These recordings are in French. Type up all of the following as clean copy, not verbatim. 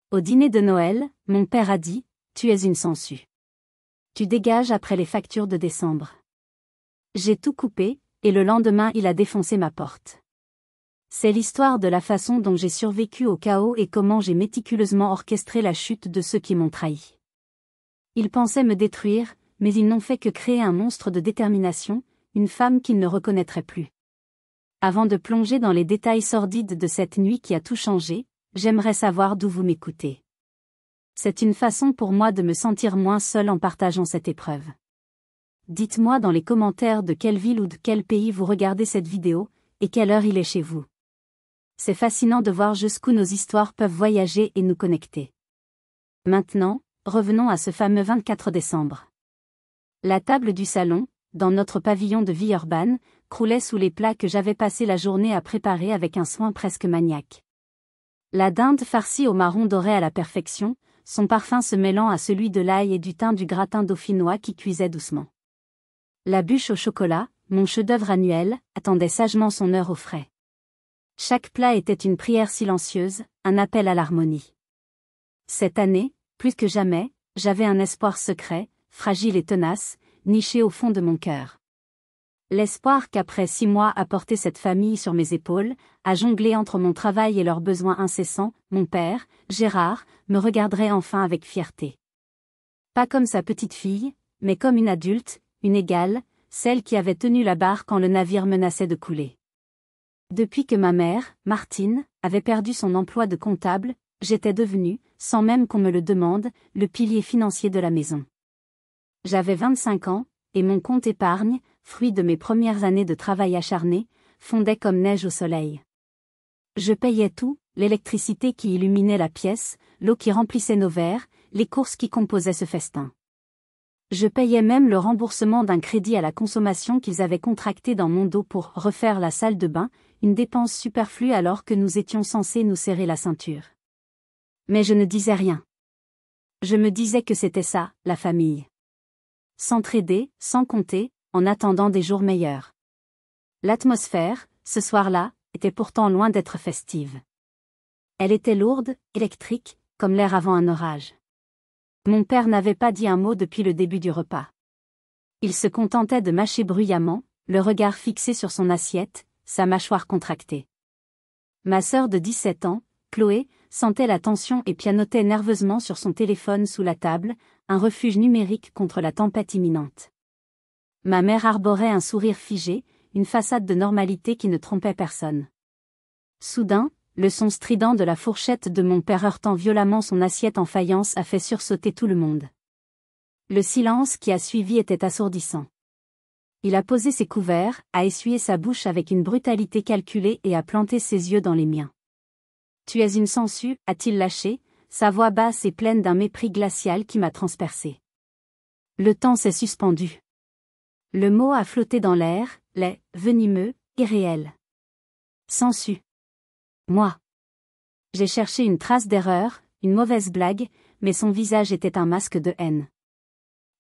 Au dîner de Noël, mon père a dit, « Tu es une sangsue. Tu dégages après les factures de décembre. » J'ai tout coupé, et le lendemain il a défoncé ma porte. C'est l'histoire de la façon dont j'ai survécu au chaos et comment j'ai méticuleusement orchestré la chute de ceux qui m'ont trahi. Ils pensaient me détruire, mais ils n'ont fait que créer un monstre de détermination, une femme qu'ils ne reconnaîtraient plus. Avant de plonger dans les détails sordides de cette nuit qui a tout changé, j'aimerais savoir d'où vous m'écoutez. C'est une façon pour moi de me sentir moins seul en partageant cette épreuve. Dites-moi dans les commentaires de quelle ville ou de quel pays vous regardez cette vidéo, et quelle heure il est chez vous. C'est fascinant de voir jusqu'où nos histoires peuvent voyager et nous connecter. Maintenant, revenons à ce fameux 24 décembre. La table du salon, dans notre pavillon de vie urbaine, croulait sous les plats que j'avais passé la journée à préparer avec un soin presque maniaque. La dinde farcie au marron doré à la perfection, son parfum se mêlant à celui de l'ail et du thym du gratin dauphinois qui cuisait doucement. La bûche au chocolat, mon chef-d'œuvre annuel, attendait sagement son heure au frais. Chaque plat était une prière silencieuse, un appel à l'harmonie. Cette année, plus que jamais, j'avais un espoir secret, fragile et tenace, niché au fond de mon cœur. L'espoir qu'après 6 mois à porter cette famille sur mes épaules, à jongler entre mon travail et leurs besoins incessants, mon père, Gérard, me regarderait enfin avec fierté. Pas comme sa petite fille, mais comme une adulte, une égale, celle qui avait tenu la barre quand le navire menaçait de couler. Depuis que ma mère, Martine, avait perdu son emploi de comptable, j'étais devenue, sans même qu'on me le demande, le pilier financier de la maison. J'avais 25 ans, et mon compte épargne, fruit de mes premières années de travail acharné, fondait comme neige au soleil. Je payais tout, l'électricité qui illuminait la pièce, l'eau qui remplissait nos verres, les courses qui composaient ce festin. Je payais même le remboursement d'un crédit à la consommation qu'ils avaient contracté dans mon dos pour refaire la salle de bain, une dépense superflue alors que nous étions censés nous serrer la ceinture. Mais je ne disais rien. Je me disais que c'était ça, la famille. S'entraider, sans compter, en attendant des jours meilleurs. L'atmosphère, ce soir-là, était pourtant loin d'être festive. Elle était lourde, électrique, comme l'air avant un orage. Mon père n'avait pas dit un mot depuis le début du repas. Il se contentait de mâcher bruyamment, le regard fixé sur son assiette, sa mâchoire contractée. Ma sœur de 17 ans, Chloé, sentait la tension et pianotait nerveusement sur son téléphone sous la table, un refuge numérique contre la tempête imminente. Ma mère arborait un sourire figé, une façade de normalité qui ne trompait personne. Soudain, le son strident de la fourchette de mon père heurtant violemment son assiette en faïence a fait sursauter tout le monde. Le silence qui a suivi était assourdissant. Il a posé ses couverts, a essuyé sa bouche avec une brutalité calculée et a planté ses yeux dans les miens. « Tu es une sangsue », a-t-il lâché, sa voix basse et pleine d'un mépris glacial qui m'a transpercé. Le temps s'est suspendu. Le mot a flotté dans l'air, laid, venimeux, irréel. Sangsue. Moi. J'ai cherché une trace d'erreur, une mauvaise blague, mais son visage était un masque de haine.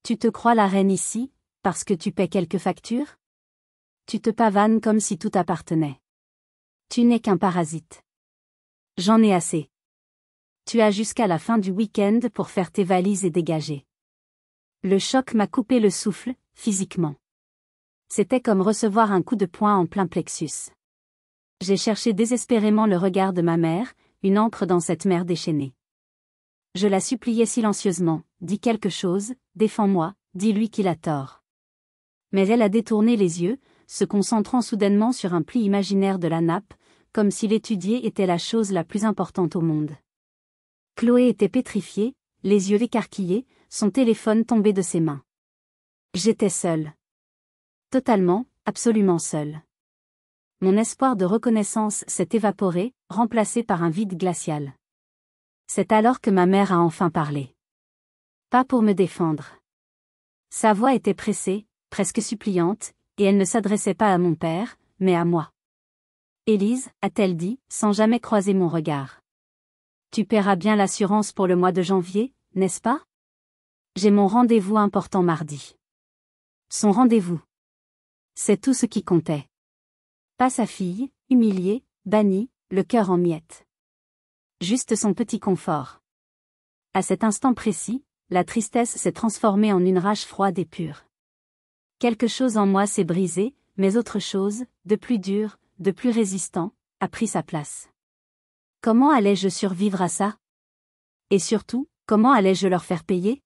Tu te crois la reine ici, parce que tu paies quelques factures? Tu te pavanes comme si tout appartenait. Tu n'es qu'un parasite. J'en ai assez. Tu as jusqu'à la fin du week-end pour faire tes valises et dégager. Le choc m'a coupé le souffle, physiquement. C'était comme recevoir un coup de poing en plein plexus. J'ai cherché désespérément le regard de ma mère, une encre dans cette mer déchaînée. Je la suppliais silencieusement, dis quelque chose, défends-moi, dis-lui qu'il a tort. Mais elle a détourné les yeux, se concentrant soudainement sur un pli imaginaire de la nappe, comme si l'étudier était la chose la plus importante au monde. Chloé était pétrifiée, les yeux écarquillés, son téléphone tombé de ses mains. J'étais seule. Totalement, absolument seule. Mon espoir de reconnaissance s'est évaporé, remplacé par un vide glacial. C'est alors que ma mère a enfin parlé. Pas pour me défendre. Sa voix était pressée, presque suppliante, et elle ne s'adressait pas à mon père, mais à moi. Élise, a-t-elle dit, sans jamais croiser mon regard. Tu paieras bien l'assurance pour le mois de janvier, n'est-ce pas? J'ai mon rendez-vous important mardi. Son rendez-vous. C'est tout ce qui comptait. Pas sa fille, humiliée, bannie, le cœur en miettes. Juste son petit confort. À cet instant précis, la tristesse s'est transformée en une rage froide et pure. Quelque chose en moi s'est brisé, mais autre chose, de plus dur, de plus résistant, a pris sa place. Comment allais-je survivre à ça? Et surtout, comment allais-je leur faire payer?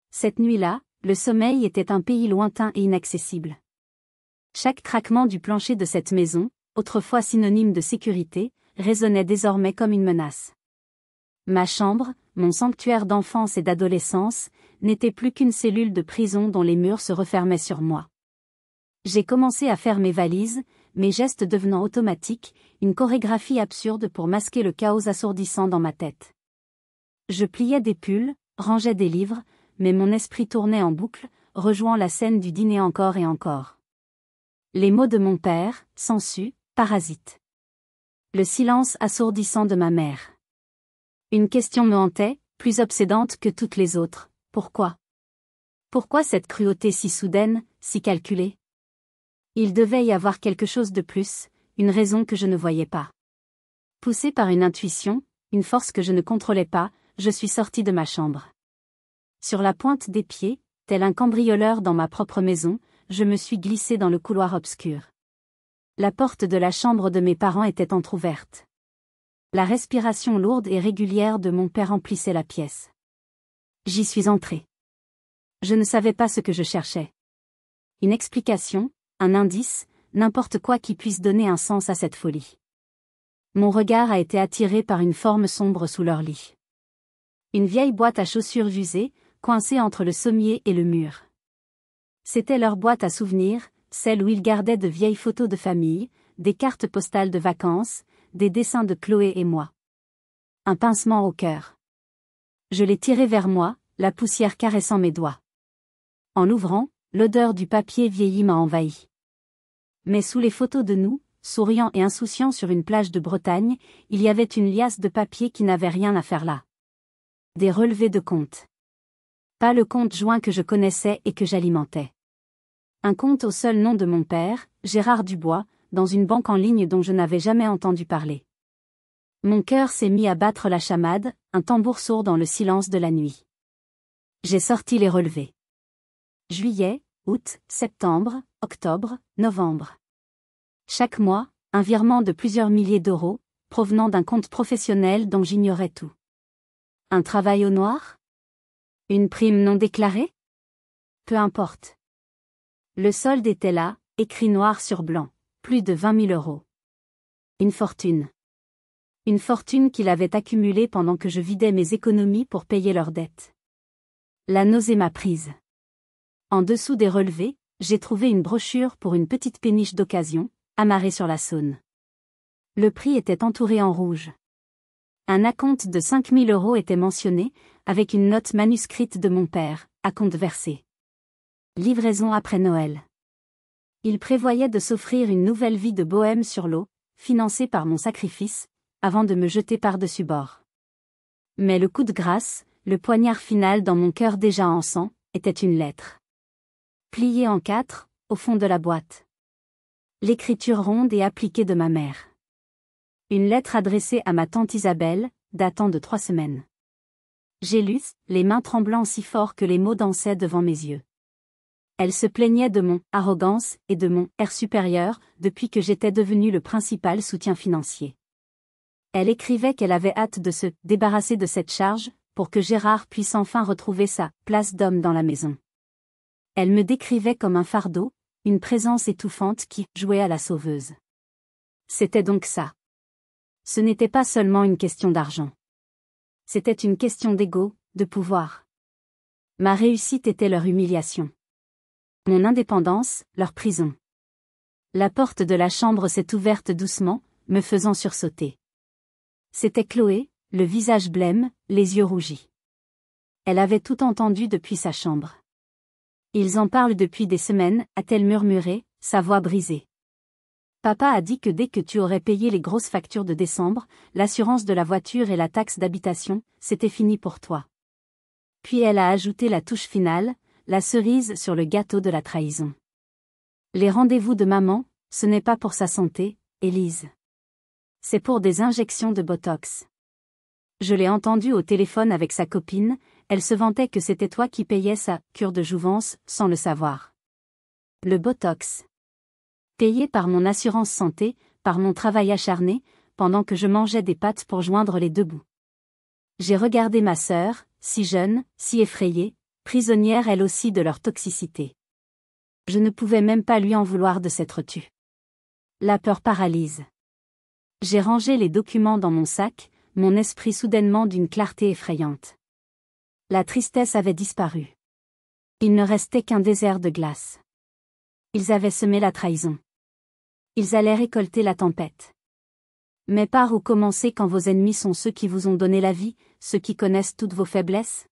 Cette nuit-là, le sommeil était un pays lointain et inaccessible. Chaque craquement du plancher de cette maison, autrefois synonyme de sécurité, résonnait désormais comme une menace. Ma chambre, mon sanctuaire d'enfance et d'adolescence, n'était plus qu'une cellule de prison dont les murs se refermaient sur moi. J'ai commencé à faire mes valises, mes gestes devenant automatiques, une chorégraphie absurde pour masquer le chaos assourdissant dans ma tête. Je pliais des pulls, rangeais des livres, mais mon esprit tournait en boucle, rejouant la scène du dîner encore et encore. Les mots de mon père, sensu, parasites. Le silence assourdissant de ma mère. Une question me hantait, plus obsédante que toutes les autres. Pourquoi? Pourquoi cette cruauté si soudaine, si calculée? Il devait y avoir quelque chose de plus, une raison que je ne voyais pas. Poussé par une intuition, une force que je ne contrôlais pas, je suis sorti de ma chambre. Sur la pointe des pieds, tel un cambrioleur dans ma propre maison, je me suis glissé dans le couloir obscur. La porte de la chambre de mes parents était entr'ouverte. La respiration lourde et régulière de mon père emplissait la pièce. J'y suis entré. Je ne savais pas ce que je cherchais. Une explication, un indice, n'importe quoi qui puisse donner un sens à cette folie. Mon regard a été attiré par une forme sombre sous leur lit. Une vieille boîte à chaussures usée, coincée entre le sommier et le mur. C'était leur boîte à souvenirs, celle où ils gardaient de vieilles photos de famille, des cartes postales de vacances, des dessins de Chloé et moi. Un pincement au cœur. Je l'ai tiré vers moi, la poussière caressant mes doigts. En l'ouvrant, l'odeur du papier vieilli m'a envahi. Mais sous les photos de nous, souriants et insouciants sur une plage de Bretagne, il y avait une liasse de papier qui n'avait rien à faire là. Des relevés de compte. Pas le compte joint que je connaissais et que j'alimentais. Un compte au seul nom de mon père, Gérard Dubois, dans une banque en ligne dont je n'avais jamais entendu parler. Mon cœur s'est mis à battre la chamade, un tambour sourd dans le silence de la nuit. J'ai sorti les relevés. Juillet, août, septembre, octobre, novembre. Chaque mois, un virement de plusieurs milliers d'euros, provenant d'un compte professionnel dont j'ignorais tout. Un travail au noir? Une prime non déclarée? Peu importe. Le solde était là, écrit noir sur blanc. Plus de 20 000 euros. Une fortune. Une fortune qu'il avait accumulée pendant que je vidais mes économies pour payer leurs dettes. La nausée m'a prise. En dessous des relevés, j'ai trouvé une brochure pour une petite péniche d'occasion, amarrée sur la Saône. Le prix était entouré en rouge. Un acompte de 5 000 euros était mentionné, avec une note manuscrite de mon père, acompte versé. Livraison après Noël. Il prévoyait de s'offrir une nouvelle vie de bohème sur l'eau, financée par mon sacrifice, avant de me jeter par-dessus bord. Mais le coup de grâce, le poignard final dans mon cœur déjà en sang, était une lettre. Pliée en 4, au fond de la boîte. L'écriture ronde et appliquée de ma mère. Une lettre adressée à ma tante Isabelle, datant de 3 semaines. J'ai lu, les mains tremblant si fort que les mots dansaient devant mes yeux. Elle se plaignait de mon arrogance et de mon air supérieur depuis que j'étais devenu le principal soutien financier. Elle écrivait qu'elle avait hâte de se débarrasser de cette charge pour que Gérard puisse enfin retrouver sa place d'homme dans la maison. Elle me décrivait comme un fardeau, une présence étouffante qui jouait à la sauveuse. C'était donc ça. Ce n'était pas seulement une question d'argent. C'était une question d'ego, de pouvoir. Ma réussite était leur humiliation. Mon indépendance, leur prison. La porte de la chambre s'est ouverte doucement, me faisant sursauter. C'était Chloé, le visage blême, les yeux rougis. Elle avait tout entendu depuis sa chambre. Ils en parlent depuis des semaines, a-t-elle murmuré, sa voix brisée. Papa a dit que dès que tu aurais payé les grosses factures de décembre, l'assurance de la voiture et la taxe d'habitation, c'était fini pour toi. Puis elle a ajouté la touche finale, la cerise sur le gâteau de la trahison. Les rendez-vous de maman, ce n'est pas pour sa santé, Élise. C'est pour des injections de Botox. Je l'ai entendu au téléphone avec sa copine, elle se vantait que c'était toi qui payais sa cure de jouvence, sans le savoir. Le Botox. Payé par mon assurance santé, par mon travail acharné, pendant que je mangeais des pâtes pour joindre les deux bouts. J'ai regardé ma sœur, si jeune, si effrayée, prisonnière elle aussi de leur toxicité. Je ne pouvais même pas lui en vouloir de s'être tue. La peur paralyse. J'ai rangé les documents dans mon sac, mon esprit soudainement d'une clarté effrayante. La tristesse avait disparu. Il ne restait qu'un désert de glace. Ils avaient semé la trahison. Ils allaient récolter la tempête. Mais par où commencer quand vos ennemis sont ceux qui vous ont donné la vie, ceux qui connaissent toutes vos faiblesses?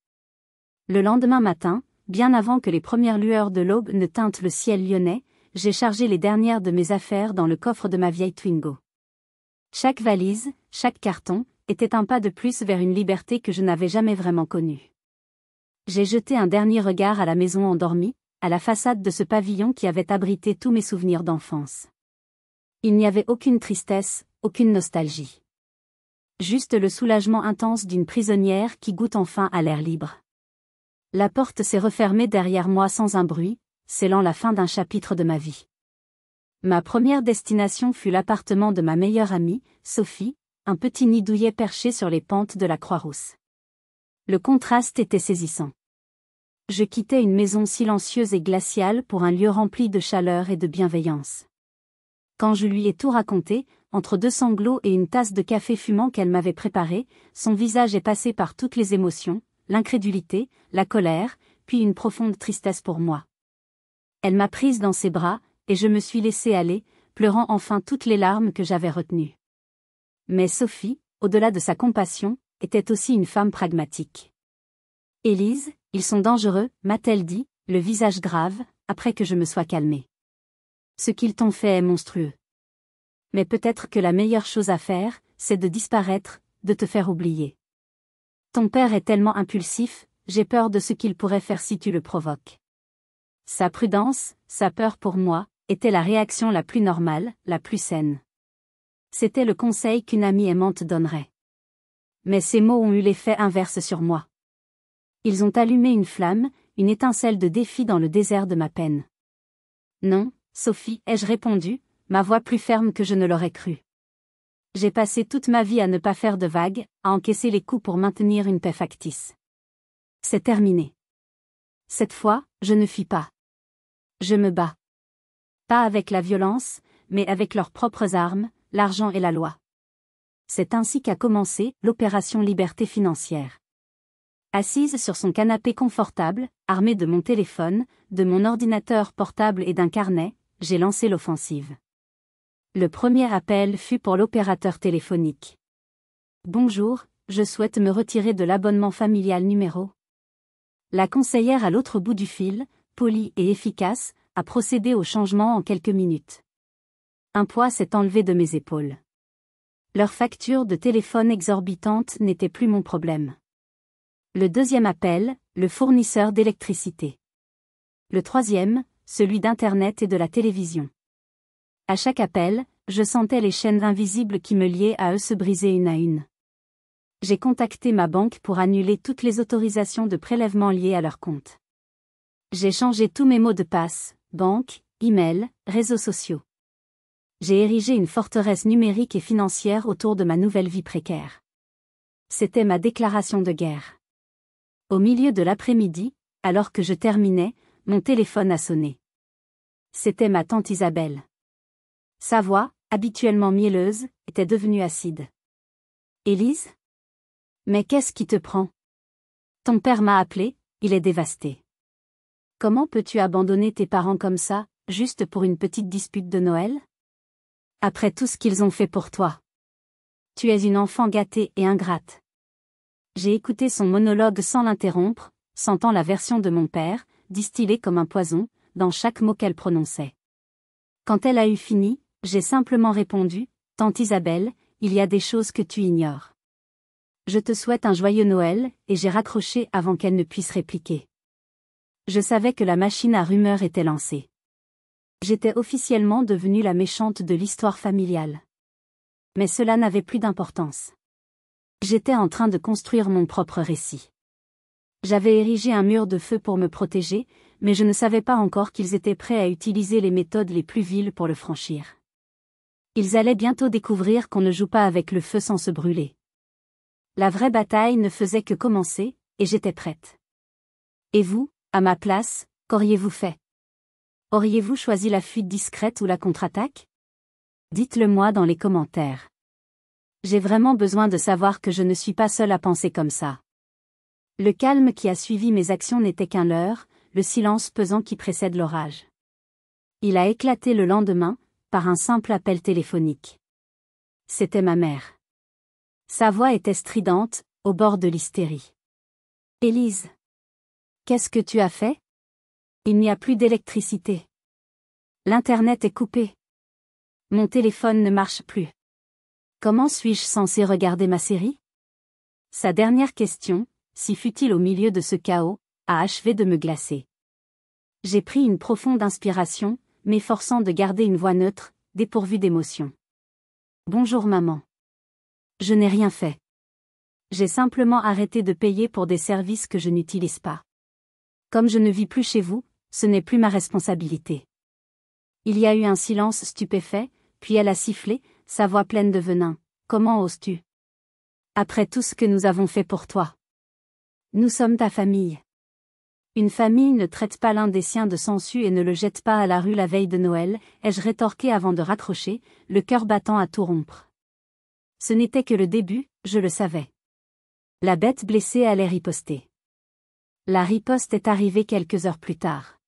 Le lendemain matin, bien avant que les premières lueurs de l'aube ne teintent le ciel lyonnais, j'ai chargé les dernières de mes affaires dans le coffre de ma vieille Twingo. Chaque valise, chaque carton, était un pas de plus vers une liberté que je n'avais jamais vraiment connue. J'ai jeté un dernier regard à la maison endormie, à la façade de ce pavillon qui avait abrité tous mes souvenirs d'enfance. Il n'y avait aucune tristesse, aucune nostalgie. Juste le soulagement intense d'une prisonnière qui goûte enfin à l'air libre. La porte s'est refermée derrière moi sans un bruit, scellant la fin d'un chapitre de ma vie. Ma première destination fut l'appartement de ma meilleure amie, Sophie, un petit nid douillet perché sur les pentes de la Croix-Rousse. Le contraste était saisissant. Je quittais une maison silencieuse et glaciale pour un lieu rempli de chaleur et de bienveillance. Quand je lui ai tout raconté, entre deux sanglots et une tasse de café fumant qu'elle m'avait préparé, son visage est passé par toutes les émotions, l'incrédulité, la colère, puis une profonde tristesse pour moi. Elle m'a prise dans ses bras, et je me suis laissée aller, pleurant enfin toutes les larmes que j'avais retenues. Mais Sophie, au-delà de sa compassion, était aussi une femme pragmatique. « Élise, ils sont dangereux, m'a-t-elle dit, le visage grave, après que je me sois calmée. Ce qu'ils t'ont fait est monstrueux. Mais peut-être que la meilleure chose à faire, c'est de disparaître, de te faire oublier. Ton père est tellement impulsif, j'ai peur de ce qu'il pourrait faire si tu le provoques. » Sa prudence, sa peur pour moi, était la réaction la plus normale, la plus saine. C'était le conseil qu'une amie aimante donnerait. Mais ces mots ont eu l'effet inverse sur moi. Ils ont allumé une flamme, une étincelle de défi dans le désert de ma peine. Non, Sophie, ai-je répondu, ma voix plus ferme que je ne l'aurais cru. J'ai passé toute ma vie à ne pas faire de vagues, à encaisser les coups pour maintenir une paix factice. C'est terminé. Cette fois, je ne fuis pas. Je me bats. Pas avec la violence, mais avec leurs propres armes, l'argent et la loi. C'est ainsi qu'a commencé l'opération Liberté financière. Assise sur son canapé confortable, armée de mon téléphone, de mon ordinateur portable et d'un carnet, j'ai lancé l'offensive. Le premier appel fut pour l'opérateur téléphonique. Bonjour, je souhaite me retirer de l'abonnement familial numéro. La conseillère à l'autre bout du fil, polie et efficace, a procédé au changement en quelques minutes. Un poids s'est enlevé de mes épaules. Leur facture de téléphone exorbitante n'était plus mon problème. Le deuxième appel, le fournisseur d'électricité. Le troisième, celui d'Internet et de la télévision. À chaque appel, je sentais les chaînes invisibles qui me liaient à eux se briser une à une. J'ai contacté ma banque pour annuler toutes les autorisations de prélèvement liées à leur compte. J'ai changé tous mes mots de passe, banque, email, réseaux sociaux. J'ai érigé une forteresse numérique et financière autour de ma nouvelle vie précaire. C'était ma déclaration de guerre. Au milieu de l'après-midi, alors que je terminais, mon téléphone a sonné. C'était ma tante Isabelle. Sa voix, habituellement mielleuse, était devenue acide. « Élise ? Mais qu'est-ce qui te prend ? Ton père m'a appelé, il est dévasté. Comment peux-tu abandonner tes parents comme ça, juste pour une petite dispute de Noël ? Après tout ce qu'ils ont fait pour toi. Tu es une enfant gâtée et ingrate. » J'ai écouté son monologue sans l'interrompre, sentant la version de mon père, distillée comme un poison, dans chaque mot qu'elle prononçait. Quand elle a eu fini, j'ai simplement répondu, « Tante Isabelle, il y a des choses que tu ignores. Je te souhaite un joyeux Noël » et j'ai raccroché avant qu'elle ne puisse répliquer. Je savais que la machine à rumeurs était lancée. J'étais officiellement devenue la méchante de l'histoire familiale. Mais cela n'avait plus d'importance. J'étais en train de construire mon propre récit. J'avais érigé un mur de feu pour me protéger, mais je ne savais pas encore qu'ils étaient prêts à utiliser les méthodes les plus viles pour le franchir. Ils allaient bientôt découvrir qu'on ne joue pas avec le feu sans se brûler. La vraie bataille ne faisait que commencer, et j'étais prête. Et vous, à ma place, qu'auriez-vous fait? Auriez-vous choisi la fuite discrète ou la contre-attaque? Dites-le moi dans les commentaires. J'ai vraiment besoin de savoir que je ne suis pas seule à penser comme ça. Le calme qui a suivi mes actions n'était qu'un leurre, le silence pesant qui précède l'orage. Il a éclaté le lendemain, par un simple appel téléphonique. C'était ma mère. Sa voix était stridente, au bord de l'hystérie. « Élise. Qu'est-ce que tu as fait? Il n'y a plus d'électricité. L'Internet est coupé. Mon téléphone ne marche plus. Comment suis-je censée regarder ma série? » Sa dernière question, si fut-il au milieu de ce chaos, a achevé de me glacer. J'ai pris une profonde inspiration, m'efforçant de garder une voix neutre, dépourvue d'émotion. « Bonjour maman. Je n'ai rien fait. J'ai simplement arrêté de payer pour des services que je n'utilise pas. Comme je ne vis plus chez vous, ce n'est plus ma responsabilité. » Il y a eu un silence stupéfait, puis elle a sifflé, sa voix pleine de venin. « Comment oses-tu? Après tout ce que nous avons fait pour toi. Nous sommes ta famille. Une famille ne traite pas l'un des siens de sangsue et ne le jette pas à la rue la veille de Noël, ai-je rétorqué avant de raccrocher, le cœur battant à tout rompre. Ce n'était que le début, je le savais. La bête blessée allait riposter. La riposte est arrivée quelques heures plus tard.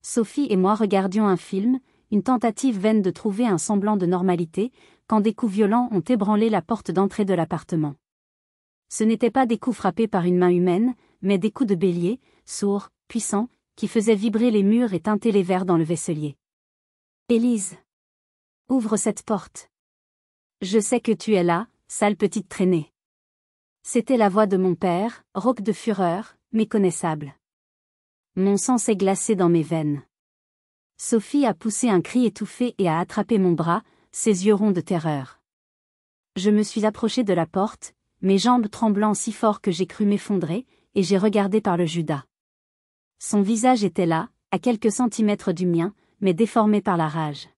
Sophie et moi regardions un film, une tentative vaine de trouver un semblant de normalité, quand des coups violents ont ébranlé la porte d'entrée de l'appartement. Ce n'étaient pas des coups frappés par une main humaine, mais des coups de bélier, sourds, puissants, qui faisaient vibrer les murs et teinter les verres dans le vaisselier. « Élise. Ouvre cette porte. Je sais que tu es là, sale petite traînée. » C'était la voix de mon père, rauque de fureur, méconnaissable. Mon sang s'est glacé dans mes veines. Sophie a poussé un cri étouffé et a attrapé mon bras, ses yeux ronds de terreur. Je me suis approchée de la porte, mes jambes tremblant si fort que j'ai cru m'effondrer, et j'ai regardé par le Judas. Son visage était là, à quelques centimètres du mien, mais déformé par la rage.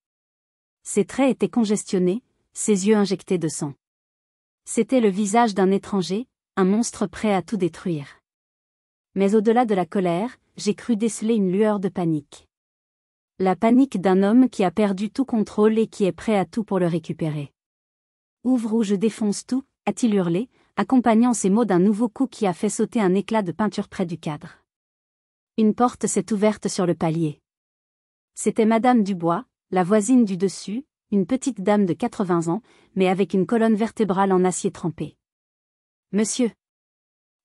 Ses traits étaient congestionnés, ses yeux injectés de sang. C'était le visage d'un étranger, un monstre prêt à tout détruire. Mais au-delà de la colère, j'ai cru déceler une lueur de panique. La panique d'un homme qui a perdu tout contrôle et qui est prêt à tout pour le récupérer. « Ouvre ou je défonce tout », a-t-il hurlé, accompagnant ces mots d'un nouveau coup qui a fait sauter un éclat de peinture près du cadre. Une porte s'est ouverte sur le palier. C'était Madame Dubois, la voisine du dessus, une petite dame de 80 ans, mais avec une colonne vertébrale en acier trempé. « Monsieur.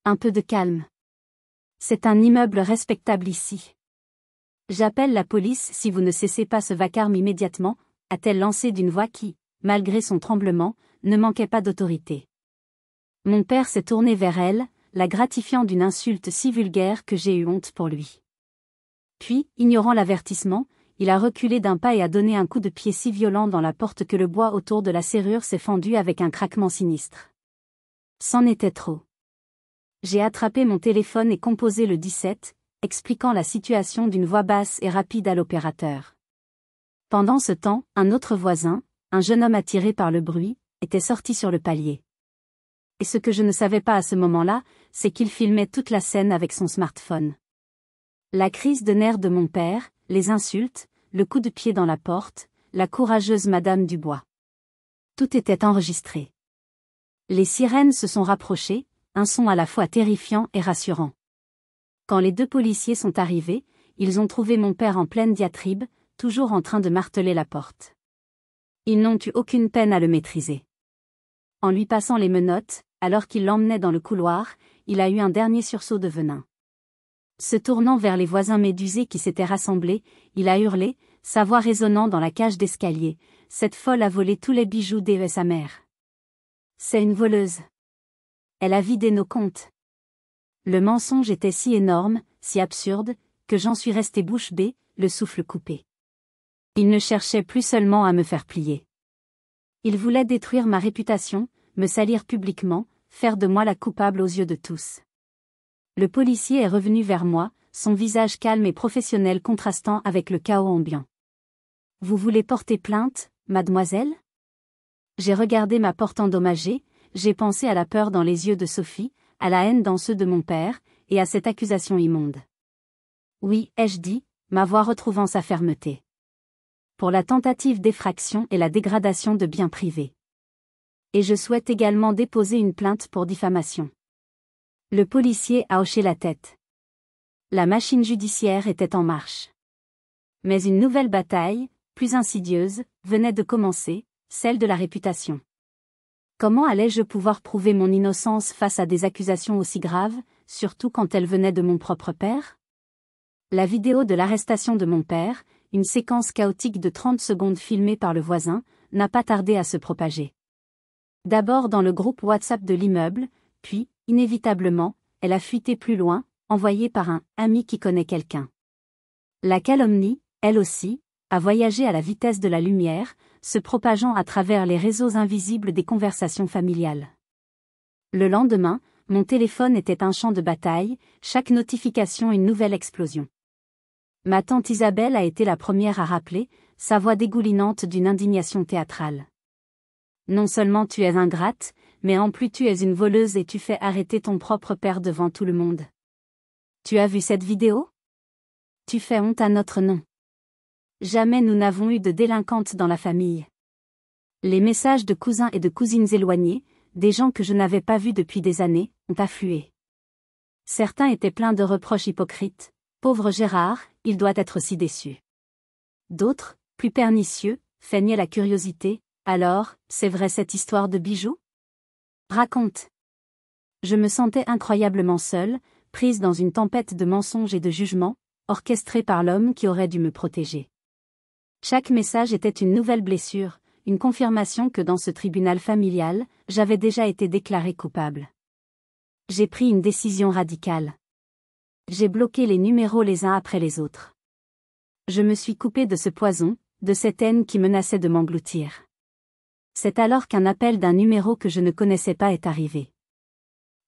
Un peu de calme. C'est un immeuble respectable ici. J'appelle la police si vous ne cessez pas ce vacarme immédiatement, a-t-elle lancé d'une voix qui, malgré son tremblement, ne manquait pas d'autorité. Mon père s'est tourné vers elle, la gratifiant d'une insulte si vulgaire que j'ai eu honte pour lui. Puis, ignorant l'avertissement, il a reculé d'un pas et a donné un coup de pied si violent dans la porte que le bois autour de la serrure s'est fendu avec un craquement sinistre. C'en était trop. J'ai attrapé mon téléphone et composé le 17, expliquant la situation d'une voix basse et rapide à l'opérateur. Pendant ce temps, un autre voisin, un jeune homme attiré par le bruit, était sorti sur le palier. Et ce que je ne savais pas à ce moment-là, c'est qu'il filmait toute la scène avec son smartphone. La crise de nerfs de mon père, les insultes, le coup de pied dans la porte, la courageuse Madame Dubois. Tout était enregistré. Les sirènes se sont rapprochées, un son à la fois terrifiant et rassurant. Quand les deux policiers sont arrivés, ils ont trouvé mon père en pleine diatribe, toujours en train de marteler la porte. Ils n'ont eu aucune peine à le maîtriser. En lui passant les menottes, alors qu'il l'emmenait dans le couloir, il a eu un dernier sursaut de venin. Se tournant vers les voisins médusés qui s'étaient rassemblés, il a hurlé, sa voix résonnant dans la cage d'escalier, « Cette folle a volé tous les bijoux de sa mère. C'est une voleuse. Elle a vidé nos comptes. » Le mensonge était si énorme, si absurde, que j'en suis resté bouche bée, le souffle coupé. Il ne cherchait plus seulement à me faire plier. Il voulait détruire ma réputation, me salir publiquement, faire de moi la coupable aux yeux de tous. Le policier est revenu vers moi, son visage calme et professionnel contrastant avec le chaos ambiant. Vous voulez porter plainte, mademoiselle? J'ai regardé ma porte endommagée, j'ai pensé à la peur dans les yeux de Sophie, à la haine dans ceux de mon père, et à cette accusation immonde. Oui, ai-je dit, ma voix retrouvant sa fermeté. Pour la tentative d'effraction et la dégradation de biens privés. Et je souhaite également déposer une plainte pour diffamation. Le policier a hoché la tête. La machine judiciaire était en marche. Mais une nouvelle bataille, plus insidieuse, venait de commencer, celle de la réputation. Comment allais-je pouvoir prouver mon innocence face à des accusations aussi graves, surtout quand elles venaient de mon propre père? La vidéo de l'arrestation de mon père, une séquence chaotique de 30 secondes filmée par le voisin, n'a pas tardé à se propager. D'abord dans le groupe WhatsApp de l'immeuble, puis, inévitablement, elle a fuité plus loin, envoyée par un « ami qui connaît quelqu'un ». La calomnie, elle aussi, a voyagé à la vitesse de la lumière, se propageant à travers les réseaux invisibles des conversations familiales. Le lendemain, mon téléphone était un champ de bataille, chaque notification une nouvelle explosion. Ma tante Isabelle a été la première à rappeler, sa voix dégoulinante d'une indignation théâtrale. Non seulement tu es ingrate, mais en plus tu es une voleuse et tu fais arrêter ton propre père devant tout le monde. Tu as vu cette vidéo? Tu fais honte à notre nom. Jamais nous n'avons eu de délinquante dans la famille. Les messages de cousins et de cousines éloignés, des gens que je n'avais pas vus depuis des années, ont afflué. Certains étaient pleins de reproches hypocrites. Pauvre Gérard, il doit être si déçu. D'autres, plus pernicieux, feignaient la curiosité. Alors, c'est vrai cette histoire de bijoux? Raconte. Je me sentais incroyablement seule, prise dans une tempête de mensonges et de jugements, orchestrée par l'homme qui aurait dû me protéger. Chaque message était une nouvelle blessure, une confirmation que dans ce tribunal familial, j'avais déjà été déclarée coupable. J'ai pris une décision radicale. J'ai bloqué les numéros les uns après les autres. Je me suis coupée de ce poison, de cette haine qui menaçait de m'engloutir. C'est alors qu'un appel d'un numéro que je ne connaissais pas est arrivé.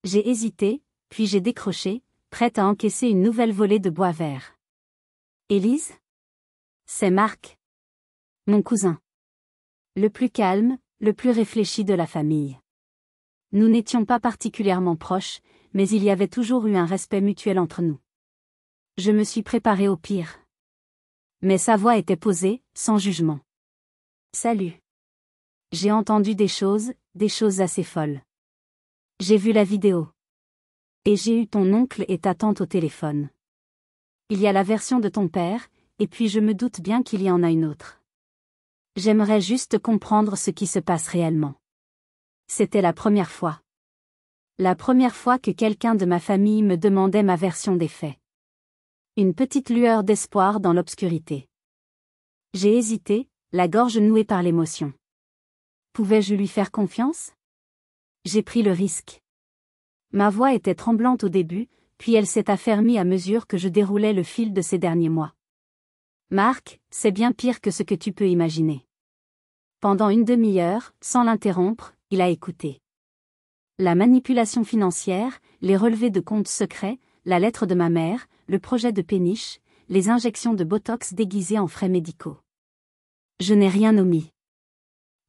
J'ai hésité, puis j'ai décroché, prête à encaisser une nouvelle volée de bois vert. Élise? C'est Marc. Mon cousin. Le plus calme, le plus réfléchi de la famille. Nous n'étions pas particulièrement proches, mais il y avait toujours eu un respect mutuel entre nous. Je me suis préparée au pire. Mais sa voix était posée, sans jugement. Salut. J'ai entendu des choses assez folles. J'ai vu la vidéo. Et j'ai eu ton oncle et ta tante au téléphone. Il y a la version de ton père, et puis je me doute bien qu'il y en a une autre. J'aimerais juste comprendre ce qui se passe réellement. C'était la première fois. La première fois que quelqu'un de ma famille me demandait ma version des faits. Une petite lueur d'espoir dans l'obscurité. J'ai hésité, la gorge nouée par l'émotion. Pouvais-je lui faire confiance? J'ai pris le risque. Ma voix était tremblante au début, puis elle s'est affermie à mesure que je déroulais le fil de ces derniers mois. Marc, c'est bien pire que ce que tu peux imaginer. Pendant une demi-heure, sans l'interrompre, il a écouté. La manipulation financière, les relevés de comptes secrets, la lettre de ma mère, le projet de péniche, les injections de botox déguisées en frais médicaux. Je n'ai rien omis.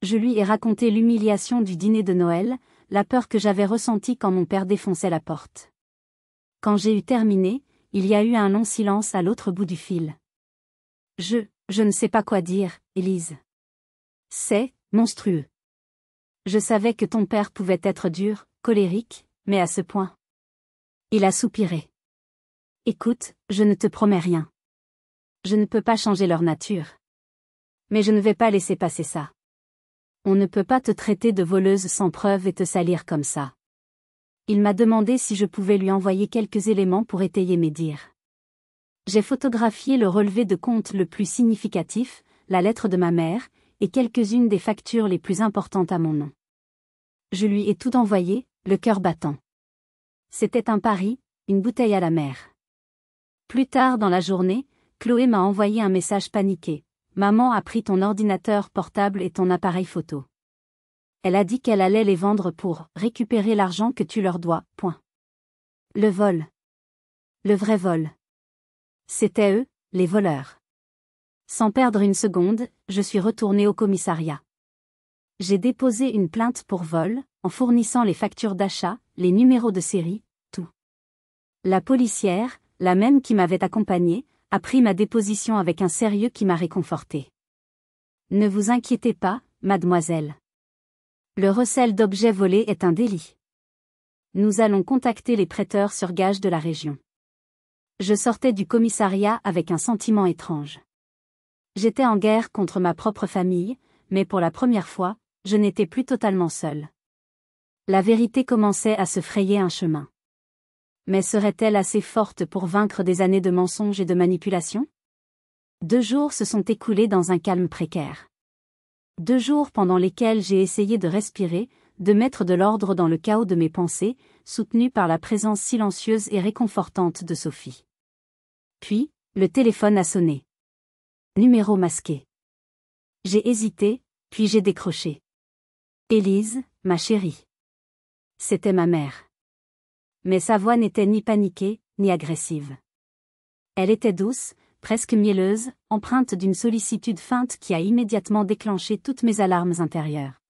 Je lui ai raconté l'humiliation du dîner de Noël, la peur que j'avais ressentie quand mon père défonçait la porte. Quand j'ai eu terminé, il y a eu un long silence à l'autre bout du fil. Je ne sais pas quoi dire, Élise. C'est monstrueux. Je savais que ton père pouvait être dur, colérique, mais à ce point. Il a soupiré. Écoute, je ne te promets rien. Je ne peux pas changer leur nature. Mais je ne vais pas laisser passer ça. On ne peut pas te traiter de voleuse sans preuve et te salir comme ça. Il m'a demandé si je pouvais lui envoyer quelques éléments pour étayer mes dires. J'ai photographié le relevé de compte le plus significatif, la lettre de ma mère, et quelques-unes des factures les plus importantes à mon nom. Je lui ai tout envoyé, le cœur battant. C'était un pari, une bouteille à la mer. Plus tard dans la journée, Chloé m'a envoyé un message paniqué. Maman a pris ton ordinateur portable et ton appareil photo. Elle a dit qu'elle allait les vendre pour récupérer l'argent que tu leur dois. Point. Le vol. Le vrai vol. C'était eux, les voleurs. Sans perdre une seconde, je suis retournée au commissariat. J'ai déposé une plainte pour vol, en fournissant les factures d'achat, les numéros de série, tout. La policière, la même qui m'avait accompagnée, a pris ma déposition avec un sérieux qui m'a réconfortée. Ne vous inquiétez pas, mademoiselle. Le recel d'objets volés est un délit. Nous allons contacter les prêteurs sur gage de la région. Je sortais du commissariat avec un sentiment étrange. J'étais en guerre contre ma propre famille, mais pour la première fois, je n'étais plus totalement seule. La vérité commençait à se frayer un chemin. Mais serait-elle assez forte pour vaincre des années de mensonges et de manipulations ? 2 jours se sont écoulés dans un calme précaire. 2 jours pendant lesquels j'ai essayé de respirer, de mettre de l'ordre dans le chaos de mes pensées, soutenue par la présence silencieuse et réconfortante de Sophie. Puis, le téléphone a sonné. Numéro masqué. J'ai hésité, puis j'ai décroché. Élise, ma chérie. C'était ma mère. Mais sa voix n'était ni paniquée, ni agressive. Elle était douce, presque mielleuse, empreinte d'une sollicitude feinte qui a immédiatement déclenché toutes mes alarmes intérieures.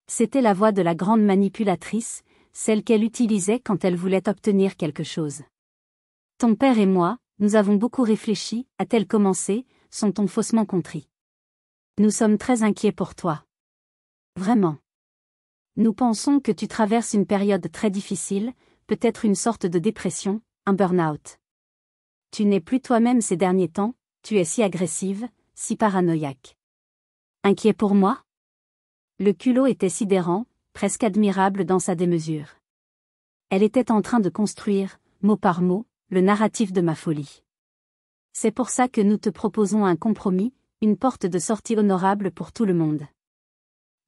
C'était la voix de la grande manipulatrice, celle qu'elle utilisait quand elle voulait obtenir quelque chose. Ton père et moi, nous avons beaucoup réfléchi, a-t-elle commencé, son ton faussement contrit. Nous sommes très inquiets pour toi. Vraiment. Nous pensons que tu traverses une période très difficile, peut-être une sorte de dépression, un burn-out. Tu n'es plus toi-même ces derniers temps, tu es si agressive, si paranoïaque. Inquiet pour moi ? Le culot était sidérant, presque admirable dans sa démesure. Elle était en train de construire, mot par mot, le narratif de ma folie. C'est pour ça que nous te proposons un compromis, une porte de sortie honorable pour tout le monde.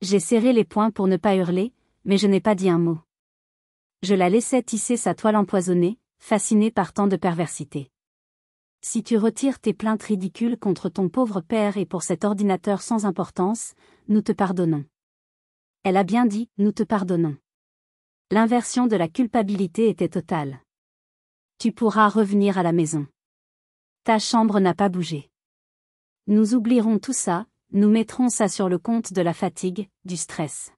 J'ai serré les poings pour ne pas hurler, mais je n'ai pas dit un mot. Je la laissais tisser sa toile empoisonnée, fascinée par tant de perversité. Si tu retires tes plaintes ridicules contre ton pauvre père et pour cet ordinateur sans importance, nous te pardonnons. Elle a bien dit, nous te pardonnons. L'inversion de la culpabilité était totale. Tu pourras revenir à la maison. Ta chambre n'a pas bougé. Nous oublierons tout ça, nous mettrons ça sur le compte de la fatigue, du stress.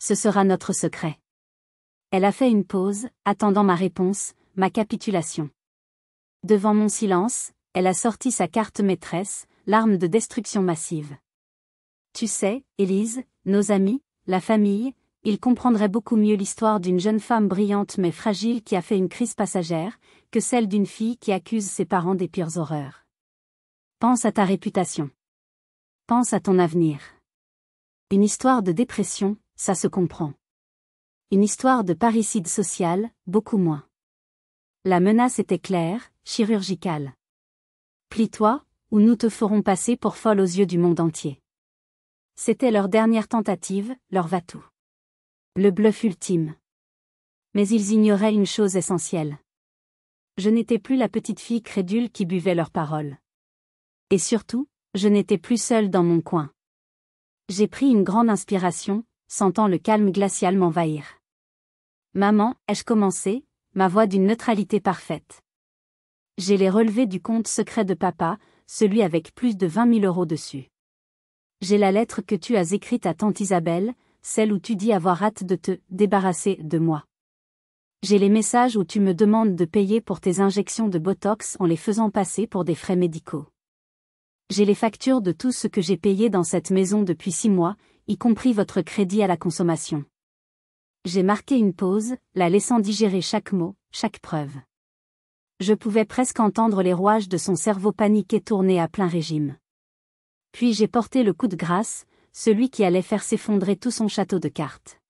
Ce sera notre secret. Elle a fait une pause, attendant ma réponse, ma capitulation. Devant mon silence, elle a sorti sa carte maîtresse, l'arme de destruction massive. Tu sais, Élise, nos amis, la famille, ils comprendraient beaucoup mieux l'histoire d'une jeune femme brillante mais fragile qui a fait une crise passagère, que celle d'une fille qui accuse ses parents des pires horreurs. Pense à ta réputation. Pense à ton avenir. Une histoire de dépression, ça se comprend. Une histoire de parricide social, beaucoup moins. La menace était claire, chirurgicale. Plie-toi, ou nous te ferons passer pour folle aux yeux du monde entier. C'était leur dernière tentative, leur va-tout. Le bluff ultime. Mais ils ignoraient une chose essentielle. Je n'étais plus la petite fille crédule qui buvait leurs paroles. Et surtout, je n'étais plus seule dans mon coin. J'ai pris une grande inspiration, sentant le calme glacial m'envahir. Maman, ai-je commencé, ma voix d'une neutralité parfaite. J'ai les relevés du compte secret de papa, celui avec plus de 20 000 € dessus. J'ai la lettre que tu as écrite à tante Isabelle, celle où tu dis avoir hâte de te débarrasser de moi. J'ai les messages où tu me demandes de payer pour tes injections de Botox en les faisant passer pour des frais médicaux. J'ai les factures de tout ce que j'ai payé dans cette maison depuis 6 mois, y compris votre crédit à la consommation. J'ai marqué une pause, la laissant digérer chaque mot, chaque preuve. Je pouvais presque entendre les rouages de son cerveau paniqué tourner à plein régime. Puis j'ai porté le coup de grâce, celui qui allait faire s'effondrer tout son château de cartes.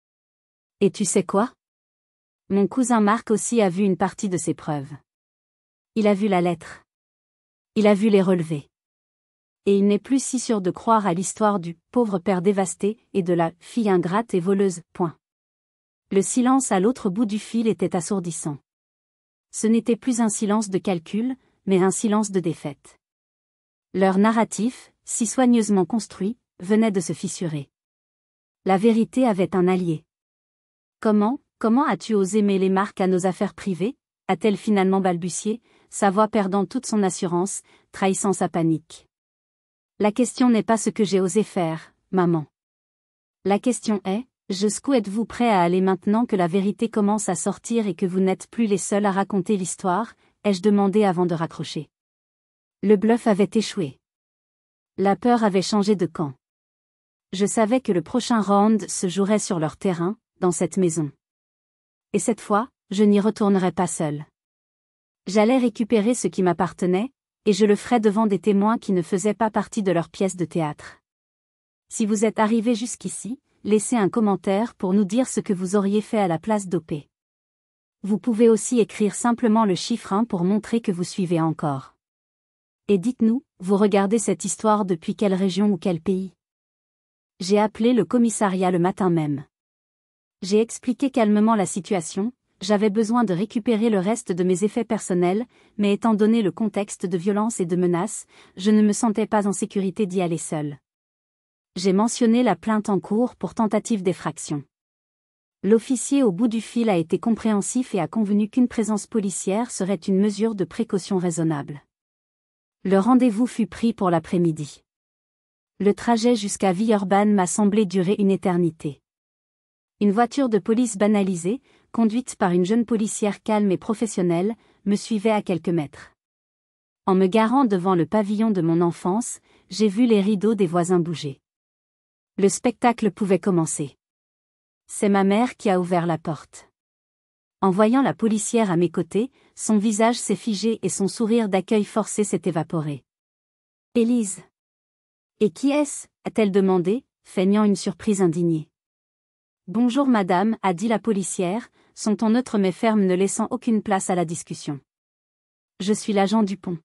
Et tu sais quoi ? Mon cousin Marc aussi a vu une partie de ces preuves. Il a vu la lettre. Il a vu les relevés. Et il n'est plus si sûr de croire à l'histoire du pauvre père dévasté et de la fille ingrate et voleuse. Point. Le silence à l'autre bout du fil était assourdissant. Ce n'était plus un silence de calcul, mais un silence de défaite. Leur narratif, si soigneusement construit, venait de se fissurer. La vérité avait un allié. Comment as-tu osé mêler Marc à nos affaires privées? A-t-elle finalement balbutié, sa voix perdant toute son assurance, trahissant sa panique. La question n'est pas ce que j'ai osé faire, maman. La question est, jusqu'où êtes-vous prêt à aller maintenant que la vérité commence à sortir et que vous n'êtes plus les seuls à raconter l'histoire? Ai-je demandé avant de raccrocher. Le bluff avait échoué. La peur avait changé de camp. Je savais que le prochain round se jouerait sur leur terrain, dans cette maison. Et cette fois, je n'y retournerai pas seul. J'allais récupérer ce qui m'appartenait, et je le ferais devant des témoins qui ne faisaient pas partie de leur pièce de théâtre. Si vous êtes arrivé jusqu'ici, laissez un commentaire pour nous dire ce que vous auriez fait à la place d'OP. Vous pouvez aussi écrire simplement le chiffre 1 pour montrer que vous suivez encore. Et dites-nous, vous regardez cette histoire depuis quelle région ou quel pays? J'ai appelé le commissariat le matin même. J'ai expliqué calmement la situation, j'avais besoin de récupérer le reste de mes effets personnels, mais étant donné le contexte de violence et de menaces, je ne me sentais pas en sécurité d'y aller seul. J'ai mentionné la plainte en cours pour tentative d'effraction. L'officier au bout du fil a été compréhensif et a convenu qu'une présence policière serait une mesure de précaution raisonnable. Le rendez-vous fut pris pour l'après-midi. Le trajet jusqu'à Villeurbanne m'a semblé durer une éternité. Une voiture de police banalisée, conduite par une jeune policière calme et professionnelle, me suivait à quelques mètres. En me garant devant le pavillon de mon enfance, j'ai vu les rideaux des voisins bouger. Le spectacle pouvait commencer. C'est ma mère qui a ouvert la porte. En voyant la policière à mes côtés, son visage s'est figé et son sourire d'accueil forcé s'est évaporé. « Élise. »« Et qui est-ce » a-t-elle demandé, feignant une surprise indignée. « Bonjour madame » a dit la policière, son ton neutre mais ferme ne laissant aucune place à la discussion. « Je suis l'agent Dupont.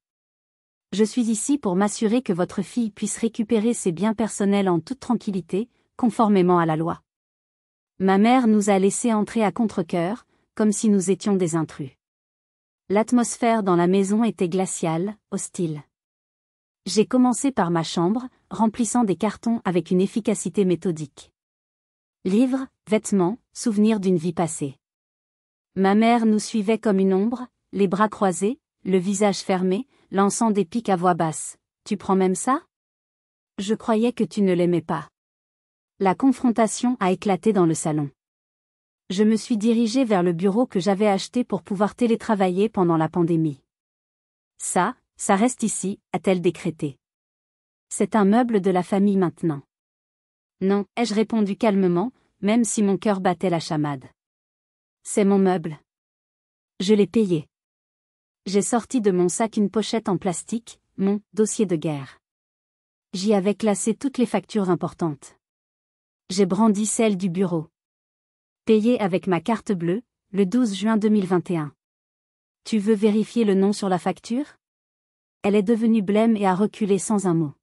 Je suis ici pour m'assurer que votre fille puisse récupérer ses biens personnels en toute tranquillité, conformément à la loi. Ma mère nous a laissés entrer à contre-cœur, comme si nous étions des intrus. L'atmosphère dans la maison était glaciale, hostile. J'ai commencé par ma chambre, remplissant des cartons avec une efficacité méthodique. Livres, vêtements, souvenirs d'une vie passée. Ma mère nous suivait comme une ombre, les bras croisés, le visage fermé, lançant des piques à voix basse. « Tu prends même ça? Je croyais que tu ne l'aimais pas. » La confrontation a éclaté dans le salon. Je me suis dirigée vers le bureau que j'avais acheté pour pouvoir télétravailler pendant la pandémie. Ça reste ici, a-t-elle décrété. C'est un meuble de la famille maintenant. Non, ai-je répondu calmement, même si mon cœur battait la chamade. C'est mon meuble. Je l'ai payé. J'ai sorti de mon sac une pochette en plastique, mon dossier de guerre. J'y avais classé toutes les factures importantes. J'ai brandi celle du bureau. Payé avec ma carte bleue, le 12 juin 2021. Tu veux vérifier le nom sur la facture? Elle est devenue blême et a reculé sans un mot.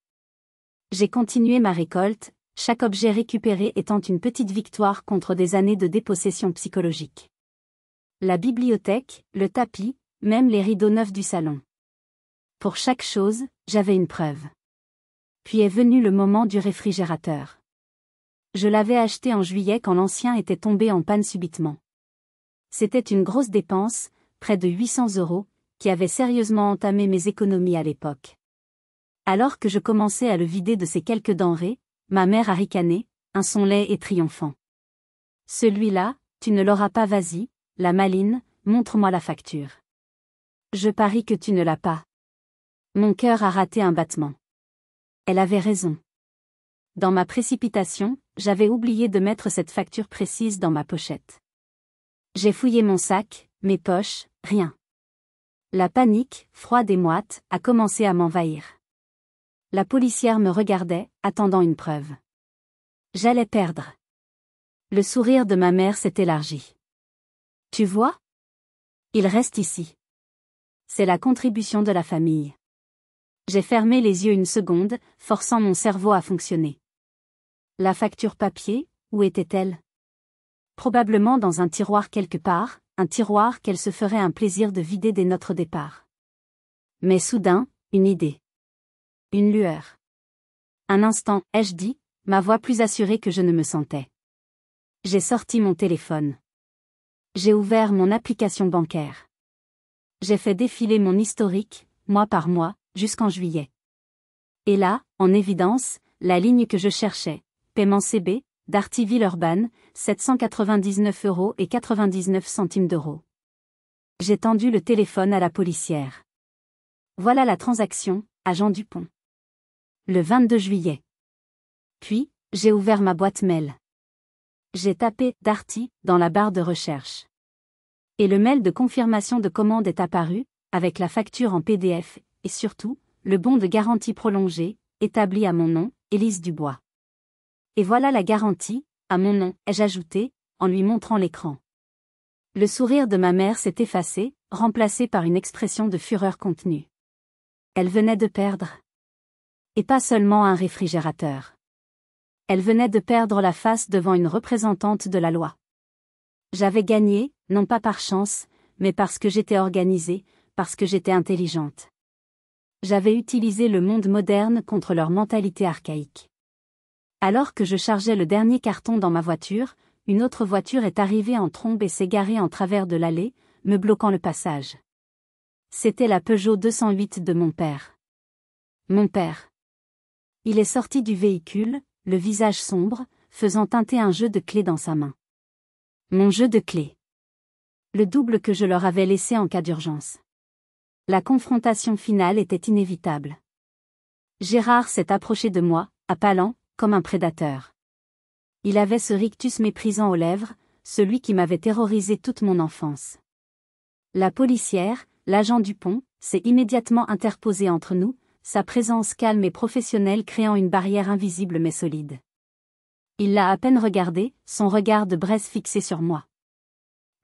J'ai continué ma récolte, chaque objet récupéré étant une petite victoire contre des années de dépossession psychologique. La bibliothèque, le tapis, même les rideaux neufs du salon. Pour chaque chose, j'avais une preuve. Puis est venu le moment du réfrigérateur. Je l'avais acheté en juillet quand l'ancien était tombé en panne subitement. C'était une grosse dépense, près de 800 €, qui avait sérieusement entamé mes économies à l'époque. Alors que je commençais à le vider de ses quelques denrées, ma mère a ricané, un son laid et triomphant. Celui-là, tu ne l'auras pas, vas-y, la maline, montre-moi la facture. Je parie que tu ne l'as pas. Mon cœur a raté un battement. Elle avait raison. Dans ma précipitation, j'avais oublié de mettre cette facture précise dans ma pochette. J'ai fouillé mon sac, mes poches, rien. La panique, froide et moite, a commencé à m'envahir. La policière me regardait, attendant une preuve. J'allais perdre. Le sourire de ma mère s'est élargi. Tu vois? Il reste ici. C'est la contribution de la famille. J'ai fermé les yeux une seconde, forçant mon cerveau à fonctionner. La facture papier, où était-elle? Probablement dans un tiroir quelque part, un tiroir qu'elle se ferait un plaisir de vider dès notre départ. Mais soudain, une idée. Une lueur. Un instant, ai-je dit, ma voix plus assurée que je ne me sentais. J'ai sorti mon téléphone. J'ai ouvert mon application bancaire. J'ai fait défiler mon historique, mois par mois, jusqu'en juillet. Et là, en évidence, la ligne que je cherchais, paiement CB, Darty Villeurbanne, 799,99 €. J'ai tendu le téléphone à la policière. Voilà la transaction, agent Dupont. Le 22 juillet. Puis, j'ai ouvert ma boîte mail. J'ai tapé « Darty » dans la barre de recherche. Et le mail de confirmation de commande est apparu, avec la facture en PDF, et surtout, le bon de garantie prolongée, établi à mon nom, Élise Dubois. Et voilà la garantie, à mon nom, ai-je ajouté, en lui montrant l'écran. Le sourire de ma mère s'est effacé, remplacé par une expression de fureur contenue. Elle venait de perdre. Et pas seulement un réfrigérateur. Elle venait de perdre la face devant une représentante de la loi. J'avais gagné, non pas par chance, mais parce que j'étais organisée, parce que j'étais intelligente. J'avais utilisé le monde moderne contre leur mentalité archaïque. Alors que je chargeais le dernier carton dans ma voiture, une autre voiture est arrivée en trombe et s'est garée en travers de l'allée, me bloquant le passage. C'était la Peugeot 208 de mon père. Mon père. Il est sorti du véhicule, le visage sombre, faisant teinter un jeu de clés dans sa main. Mon jeu de clés. Le double que je leur avais laissé en cas d'urgence. La confrontation finale était inévitable. Gérard s'est approché de moi, appalant, comme un prédateur. Il avait ce rictus méprisant aux lèvres, celui qui m'avait terrorisé toute mon enfance. La policière, l'agent Dupont, s'est immédiatement interposée entre nous, sa présence calme et professionnelle créant une barrière invisible mais solide. Il l'a à peine regardé, son regard de braise fixé sur moi.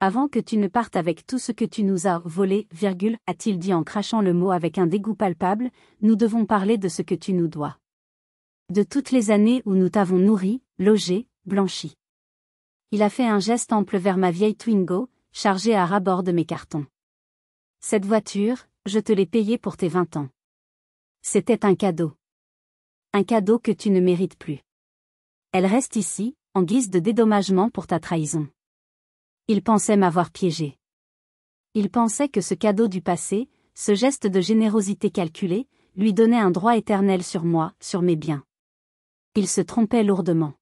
Avant que tu ne partes avec tout ce que tu nous as volé, a-t-il dit en crachant le mot avec un dégoût palpable, nous devons parler de ce que tu nous dois. De toutes les années où nous t'avons nourri, logé, blanchi. Il a fait un geste ample vers ma vieille Twingo, chargée à ras-bord de mes cartons. Cette voiture, je te l'ai payée pour tes 20 ans. C'était un cadeau. Un cadeau que tu ne mérites plus. Elle reste ici, en guise de dédommagement pour ta trahison. Il pensait m'avoir piégé. Il pensait que ce cadeau du passé, ce geste de générosité calculée, lui donnait un droit éternel sur moi, sur mes biens. Il se trompait lourdement.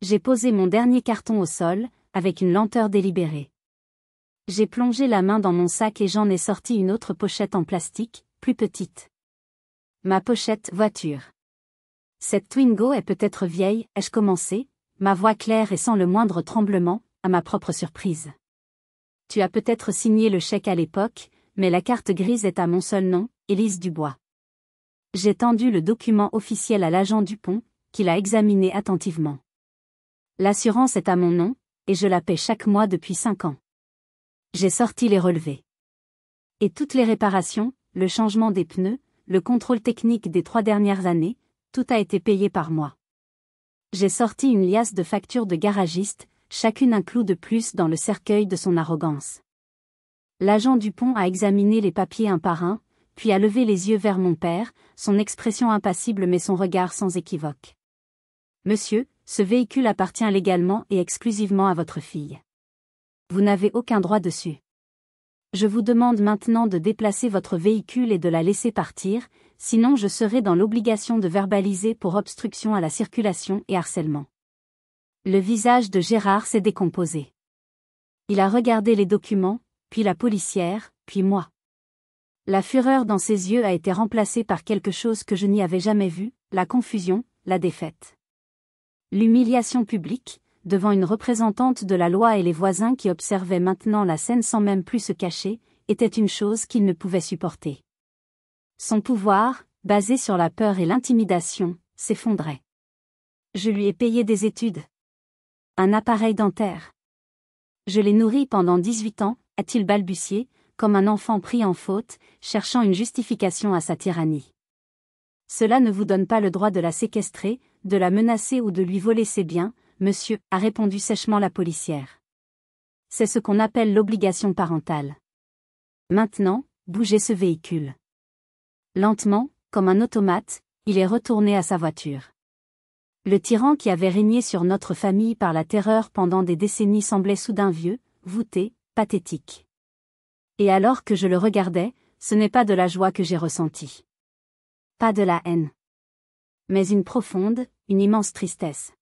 J'ai posé mon dernier carton au sol, avec une lenteur délibérée. J'ai plongé la main dans mon sac et j'en ai sorti une autre pochette en plastique, plus petite. Ma pochette voiture. Cette Twingo est peut-être vieille, ai-je commencé, ma voix claire et sans le moindre tremblement, à ma propre surprise. Tu as peut-être signé le chèque à l'époque, mais la carte grise est à mon seul nom, Élise Dubois. J'ai tendu le document officiel à l'agent Dupont, qui l'a examiné attentivement. L'assurance est à mon nom, et je la paie chaque mois depuis 5 ans. J'ai sorti les relevés. Et toutes les réparations, le changement des pneus, le contrôle technique des 3 dernières années, tout a été payé par moi. J'ai sorti une liasse de factures de garagiste, chacune un clou de plus dans le cercueil de son arrogance. L'agent Dupont a examiné les papiers un par un, puis a levé les yeux vers mon père, son expression impassible mais son regard sans équivoque. Monsieur, ce véhicule appartient légalement et exclusivement à votre fille. Vous n'avez aucun droit dessus. Je vous demande maintenant de déplacer votre véhicule et de la laisser partir, sinon je serai dans l'obligation de verbaliser pour obstruction à la circulation et harcèlement. Le visage de Gérard s'est décomposé. Il a regardé les documents, puis la policière, puis moi. La fureur dans ses yeux a été remplacée par quelque chose que je n'y avais jamais vu, la confusion, la défaite. L'humiliation publique, devant une représentante de la loi et les voisins qui observaient maintenant la scène sans même plus se cacher, était une chose qu'il ne pouvait supporter. Son pouvoir, basé sur la peur et l'intimidation, s'effondrait. Je lui ai payé des études. Un appareil dentaire. Je l'ai nourri pendant 18 ans, a-t-il balbutié, comme un enfant pris en faute, cherchant une justification à sa tyrannie. Cela ne vous donne pas le droit de la séquestrer, de la menacer ou de lui voler ses biens, monsieur, a répondu sèchement la policière. C'est ce qu'on appelle l'obligation parentale. Maintenant, bougez ce véhicule. Lentement, comme un automate, il est retourné à sa voiture. Le tyran qui avait régné sur notre famille par la terreur pendant des décennies semblait soudain vieux, voûté, pathétique. Et alors que je le regardais, ce n'est pas de la joie que j'ai ressentie. Pas de la haine. Mais une profonde, une immense tristesse.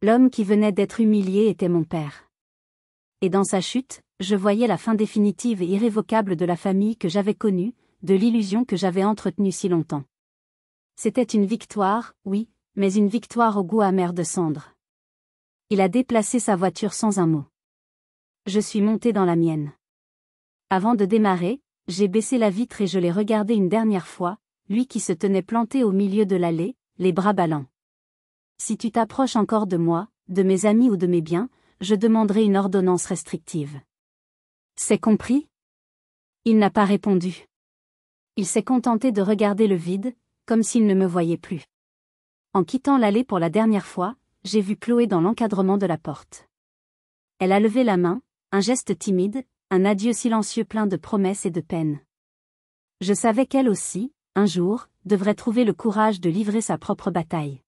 L'homme qui venait d'être humilié était mon père. Et dans sa chute, je voyais la fin définitive et irrévocable de la famille que j'avais connue, de l'illusion que j'avais entretenue si longtemps. C'était une victoire, oui, mais une victoire au goût amer de cendre. Il a déplacé sa voiture sans un mot. Je suis monté dans la mienne. Avant de démarrer, j'ai baissé la vitre et je l'ai regardé une dernière fois, lui qui se tenait planté au milieu de l'allée, les bras ballants. Si tu t'approches encore de moi, de mes amis ou de mes biens, je demanderai une ordonnance restrictive. C'est compris? Il n'a pas répondu. Il s'est contenté de regarder le vide, comme s'il ne me voyait plus. En quittant l'allée pour la dernière fois, j'ai vu Chloé dans l'encadrement de la porte. Elle a levé la main, un geste timide, un adieu silencieux plein de promesses et de peine. Je savais qu'elle aussi, un jour, devrait trouver le courage de livrer sa propre bataille.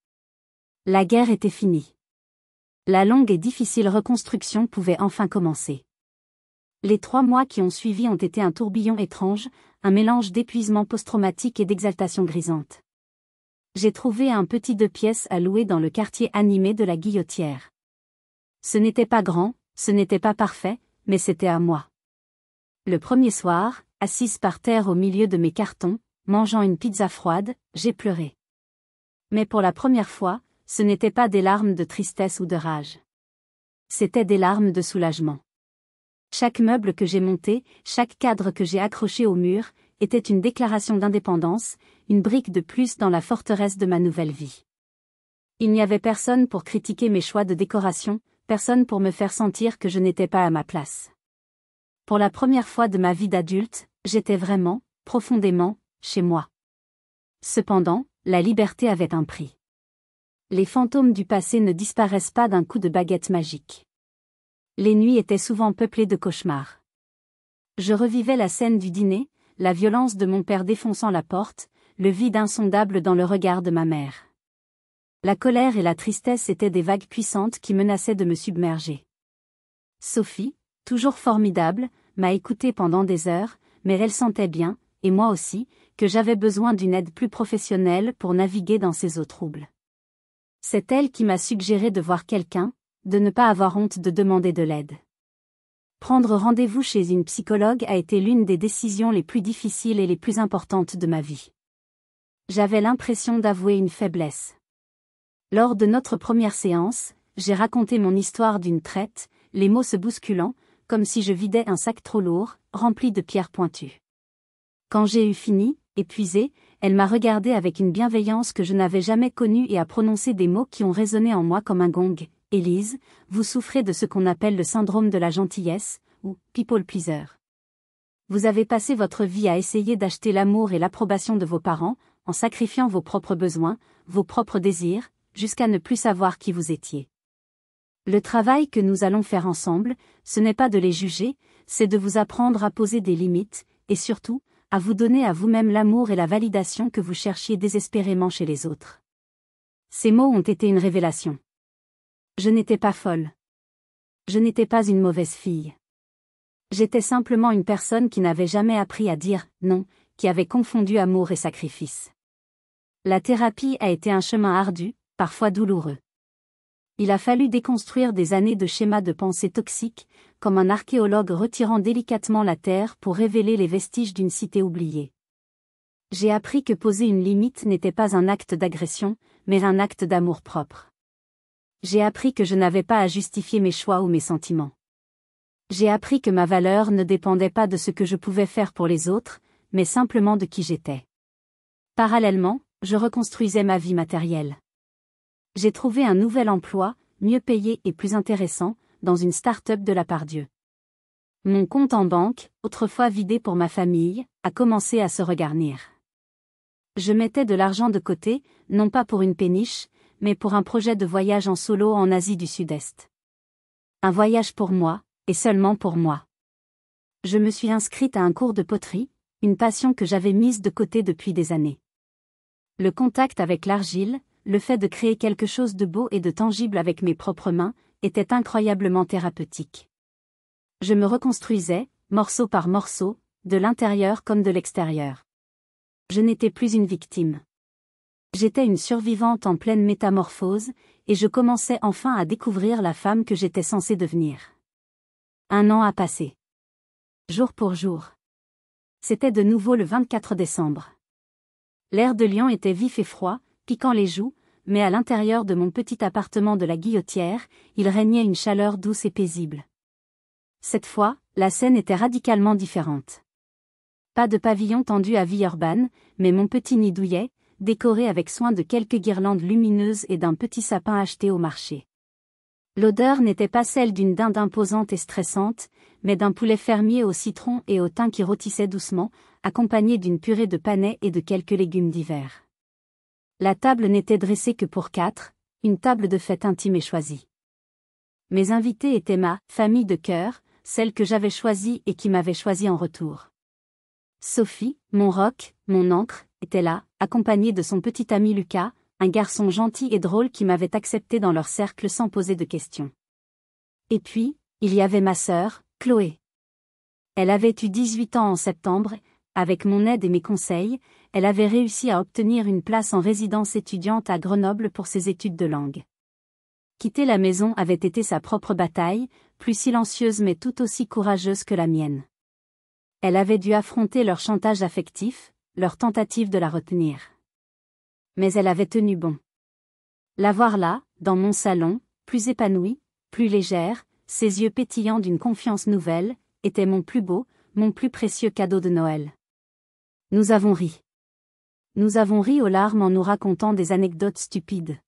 La guerre était finie. La longue et difficile reconstruction pouvait enfin commencer. Les 3 mois qui ont suivi ont été un tourbillon étrange, un mélange d'épuisement post-traumatique et d'exaltation grisante. J'ai trouvé un petit 2 pièces à louer dans le quartier animé de la Guillotière. Ce n'était pas grand, ce n'était pas parfait, mais c'était à moi. Le premier soir, assise par terre au milieu de mes cartons, mangeant une pizza froide, j'ai pleuré. Mais pour la première fois, ce n'étaient pas des larmes de tristesse ou de rage. C'étaient des larmes de soulagement. Chaque meuble que j'ai monté, chaque cadre que j'ai accroché au mur, était une déclaration d'indépendance, une brique de plus dans la forteresse de ma nouvelle vie. Il n'y avait personne pour critiquer mes choix de décoration, personne pour me faire sentir que je n'étais pas à ma place. Pour la première fois de ma vie d'adulte, j'étais vraiment, profondément, chez moi. Cependant, la liberté avait un prix. Les fantômes du passé ne disparaissent pas d'un coup de baguette magique. Les nuits étaient souvent peuplées de cauchemars. Je revivais la scène du dîner, la violence de mon père défonçant la porte, le vide insondable dans le regard de ma mère. La colère et la tristesse étaient des vagues puissantes qui menaçaient de me submerger. Sophie, toujours formidable, m'a écoutée pendant des heures, mais elle sentait bien, et moi aussi, que j'avais besoin d'une aide plus professionnelle pour naviguer dans ces eaux troubles. C'est elle qui m'a suggéré de voir quelqu'un, de ne pas avoir honte de demander de l'aide. Prendre rendez-vous chez une psychologue a été l'une des décisions les plus difficiles et les plus importantes de ma vie. J'avais l'impression d'avouer une faiblesse. Lors de notre première séance, j'ai raconté mon histoire d'une traite, les mots se bousculant, comme si je vidais un sac trop lourd, rempli de pierres pointues. Quand j'ai eu fini, épuisée, elle m'a regardée avec une bienveillance que je n'avais jamais connue et a prononcé des mots qui ont résonné en moi comme un gong. « Élise, vous souffrez de ce qu'on appelle le syndrome de la gentillesse, ou people pleaser. Vous avez passé votre vie à essayer d'acheter l'amour et l'approbation de vos parents, en sacrifiant vos propres besoins, vos propres désirs, jusqu'à ne plus savoir qui vous étiez. Le travail que nous allons faire ensemble, ce n'est pas de les juger, c'est de vous apprendre à poser des limites, et surtout, à vous donner à vous-même l'amour et la validation que vous cherchiez désespérément chez les autres. » Ces mots ont été une révélation. Je n'étais pas folle. Je n'étais pas une mauvaise fille. J'étais simplement une personne qui n'avait jamais appris à dire « non », qui avait confondu amour et sacrifice. La thérapie a été un chemin ardu, parfois douloureux. Il a fallu déconstruire des années de schémas de pensée toxiques, comme un archéologue retirant délicatement la terre pour révéler les vestiges d'une cité oubliée. J'ai appris que poser une limite n'était pas un acte d'agression, mais un acte d'amour-propre. J'ai appris que je n'avais pas à justifier mes choix ou mes sentiments. J'ai appris que ma valeur ne dépendait pas de ce que je pouvais faire pour les autres, mais simplement de qui j'étais. Parallèlement, je reconstruisais ma vie matérielle. J'ai trouvé un nouvel emploi, mieux payé et plus intéressant, dans une start-up de la Pardieu. Mon compte en banque, autrefois vidé pour ma famille, a commencé à se regarnir. Je mettais de l'argent de côté, non pas pour une péniche, mais pour un projet de voyage en solo en Asie du Sud-Est. Un voyage pour moi, et seulement pour moi. Je me suis inscrite à un cours de poterie, une passion que j'avais mise de côté depuis des années. Le contact avec l'argile, le fait de créer quelque chose de beau et de tangible avec mes propres mains, était incroyablement thérapeutique. Je me reconstruisais, morceau par morceau, de l'intérieur comme de l'extérieur. Je n'étais plus une victime. J'étais une survivante en pleine métamorphose, et je commençais enfin à découvrir la femme que j'étais censée devenir. 1 an a passé. Jour pour jour. C'était de nouveau le 24 décembre. L'air de Lyon était vif et froid, piquant les joues, mais à l'intérieur de mon petit appartement de la Guillotière, il régnait une chaleur douce et paisible. Cette fois, la scène était radicalement différente. Pas de pavillon tendu à Villeurbanne, mais mon petit nid douillet, décoré avec soin de quelques guirlandes lumineuses et d'un petit sapin acheté au marché. L'odeur n'était pas celle d'une dinde imposante et stressante, mais d'un poulet fermier au citron et au thym qui rôtissait doucement, accompagné d'une purée de panais et de quelques légumes d'hiver. La table n'était dressée que pour 4, une table de fête intime et choisie. Mes invités étaient ma famille de cœur, celle que j'avais choisie et qui m'avait choisi en retour. Sophie, mon roc, mon ancre, était là, accompagnée de son petit ami Lucas, un garçon gentil et drôle qui m'avait accepté dans leur cercle sans poser de questions. Et puis, il y avait ma sœur, Chloé. Elle avait eu 18 ans en septembre, avec mon aide et mes conseils, elle avait réussi à obtenir une place en résidence étudiante à Grenoble pour ses études de langue. Quitter la maison avait été sa propre bataille, plus silencieuse mais tout aussi courageuse que la mienne. Elle avait dû affronter leur chantage affectif, leur tentative de la retenir. Mais elle avait tenu bon. La voir là, dans mon salon, plus épanouie, plus légère, ses yeux pétillants d'une confiance nouvelle, était mon plus beau, mon plus précieux cadeau de Noël. Nous avons ri. Nous avons ri aux larmes en nous racontant des anecdotes stupides.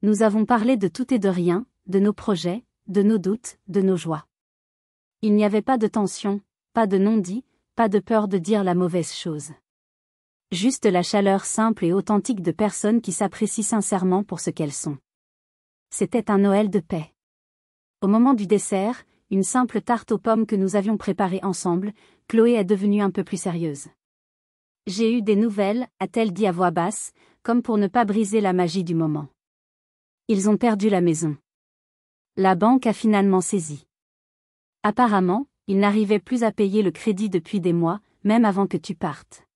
Nous avons parlé de tout et de rien, de nos projets, de nos doutes, de nos joies. Il n'y avait pas de tension, pas de non-dit, pas de peur de dire la mauvaise chose. Juste la chaleur simple et authentique de personnes qui s'apprécient sincèrement pour ce qu'elles sont. C'était un Noël de paix. Au moment du dessert, une simple tarte aux pommes que nous avions préparée ensemble, Chloé est devenue un peu plus sérieuse. J'ai eu des nouvelles, a-t-elle dit à voix basse, comme pour ne pas briser la magie du moment. Ils ont perdu la maison. La banque a finalement saisi. Apparemment, ils n'arrivaient plus à payer le crédit depuis des mois, même avant que tu partes.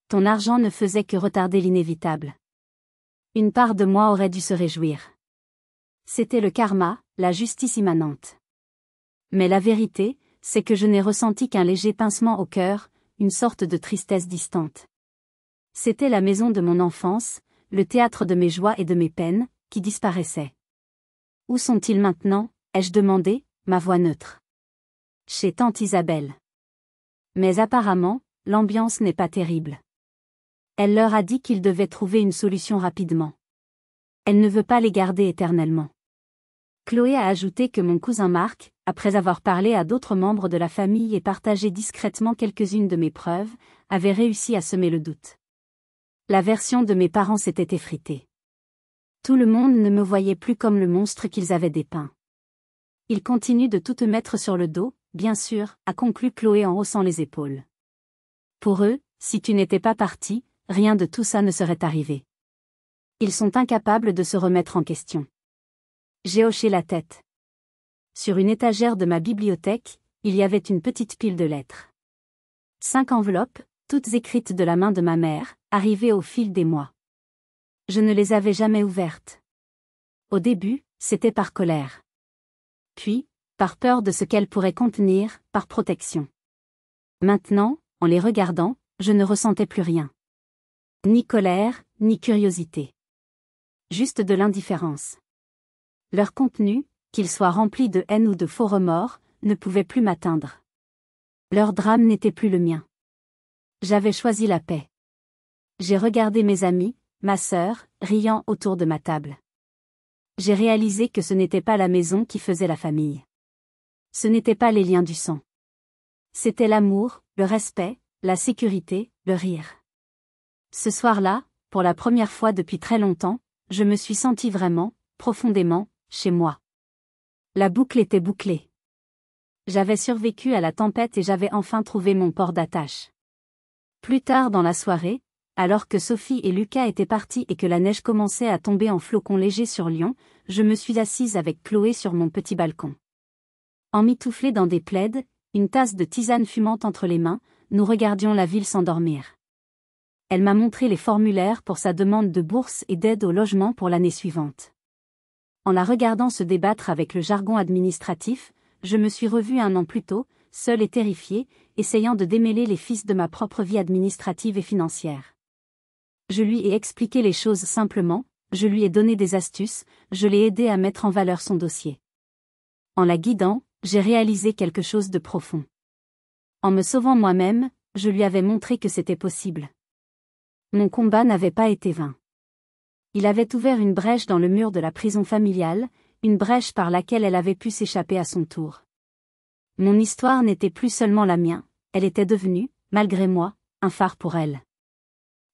Ton argent ne faisait que retarder l'inévitable. Une part de moi aurait dû se réjouir. C'était le karma, la justice immanente. Mais la vérité, c'est que je n'ai ressenti qu'un léger pincement au cœur, une sorte de tristesse distante. C'était la maison de mon enfance, le théâtre de mes joies et de mes peines, qui disparaissait. Où sont-ils maintenant, ai-je demandé, ma voix neutre. Chez tante Isabelle. Mais apparemment, l'ambiance n'est pas terrible. Elle leur a dit qu'ils devaient trouver une solution rapidement. Elle ne veut pas les garder éternellement. Chloé a ajouté que mon cousin Marc, après avoir parlé à d'autres membres de la famille et partagé discrètement quelques-unes de mes preuves, avait réussi à semer le doute. La version de mes parents s'était effritée. Tout le monde ne me voyait plus comme le monstre qu'ils avaient dépeint. Ils continuent de tout te mettre sur le dos, bien sûr, a conclu Chloé en haussant les épaules. Pour eux, si tu n'étais pas parti, rien de tout ça ne serait arrivé. Ils sont incapables de se remettre en question. J'ai hoché la tête. Sur une étagère de ma bibliothèque, il y avait une petite pile de lettres. 5 enveloppes, toutes écrites de la main de ma mère, arrivées au fil des mois. Je ne les avais jamais ouvertes. Au début, c'était par colère. Puis, par peur de ce qu'elles pourraient contenir, par protection. Maintenant, en les regardant, je ne ressentais plus rien. Ni colère, ni curiosité. Juste de l'indifférence. Leur contenu, qu'il soit rempli de haine ou de faux remords, ne pouvait plus m'atteindre. Leur drame n'était plus le mien. J'avais choisi la paix. J'ai regardé mes amis, ma sœur, riant autour de ma table. J'ai réalisé que ce n'était pas la maison qui faisait la famille. Ce n'étaient pas les liens du sang. C'était l'amour, le respect, la sécurité, le rire. Ce soir-là, pour la première fois depuis très longtemps, je me suis sentie vraiment, profondément, chez moi. La boucle était bouclée. J'avais survécu à la tempête et j'avais enfin trouvé mon port d'attache. Plus tard dans la soirée, alors que Sophie et Lucas étaient partis et que la neige commençait à tomber en flocons légers sur Lyon, je me suis assise avec Chloé sur mon petit balcon. Emmitouflés dans des plaids, une tasse de tisane fumante entre les mains, nous regardions la ville s'endormir. Elle m'a montré les formulaires pour sa demande de bourse et d'aide au logement pour l'année suivante. En la regardant se débattre avec le jargon administratif, je me suis revue 1 an plus tôt, seule et terrifiée, essayant de démêler les fils de ma propre vie administrative et financière. Je lui ai expliqué les choses simplement, je lui ai donné des astuces, je l'ai aidé à mettre en valeur son dossier. En la guidant, j'ai réalisé quelque chose de profond. En me sauvant moi-même, je lui avais montré que c'était possible. Mon combat n'avait pas été vain. Il avait ouvert une brèche dans le mur de la prison familiale, une brèche par laquelle elle avait pu s'échapper à son tour. Mon histoire n'était plus seulement la mienne, elle était devenue, malgré moi, un phare pour elle.